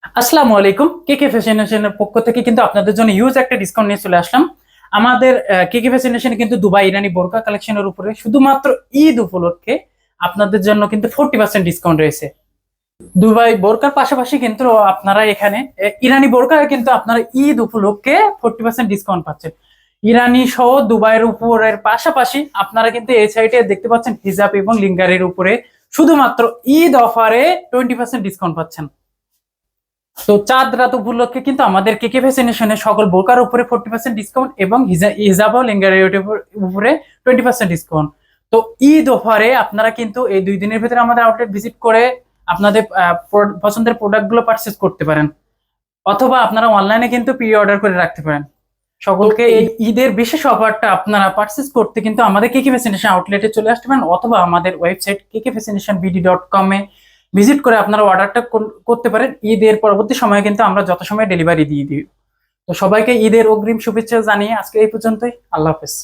আসসালামু আলাইকুম। কেকে ফ্যাশনেশনের পক্ষ থেকে কিন্তু আপনাদের জন্য ইউজ একটা ডিসকাউন্ট নিয়ে চলে আসলাম। আমাদের কেকে ফ্যাশনেশনে কিন্তু দুবাই ইরানি বোরকা কালেকশনের উপরে শুধুমাত্র ঈদ উপলক্ষে আপনাদের জন্য কিন্তু 40% ডিসকাউন্ট রয়েছে। দুবাই বোরকার পাশাপাশি কিন্তু আপনারা এখানে ইরানি বোরকা কিন্তু আপনারা ঈদ উপলক্ষে 40% ডিসকাউন্ট পাচ্ছেন। ইরানি সহ দুবাইয়ের উপরের পাশাপাশি আপনারা কিন্তু এই সাইডে দেখতে পাচ্ছেন হিজাব এবং লিঙ্গারের উপরে শুধুমাত্র ঈদ অফারে 20% ডিসকাউন্ট পাচ্ছেন। তো চাঁদ রাত উপলক্ষে কিন্তু আমাদের কেকে ফ্যাশনেশনে সকল বোরকার উপরে 40% ডিসকাউন্ট এবং হিজাব ও লেহেঙ্গার উপরে 20% ডিসকাউন্ট। তো ঈদ অফারে আপনারা কিন্তু এই 2 দিনের ভিতরে আমাদের আউটলেট ভিজিট করে আপনাদের পছন্দের প্রোডাক্ট গুলো পারচেস করতে পারেন, অথবা আপনারা অনলাইনে কিন্তু প্রি অর্ডার করে রাখতে পারেন। সকলকে এই ঈদের বিশেষ অফারটা আপনারা পারচেস করতে কিন্তু আমাদের কেকে ফ্যাশনেশন আউটলেটে চলে আসতে পারেন, অথবা আমাদের ওয়েবসাইট kekfashionbd.com এ ভিজিট করে আপনারা অর্ডারটা করতে পারেন। ঈদের পরবর্তী সময়ে কিন্তু আমরা যত সময় ডেলিভারি দিয়ে দিই। তো সবাইকে ঈদের অগ্রিম শুভেচ্ছা জানিয়ে আজকে এই পর্যন্তই। আল্লাহ হাফেজ।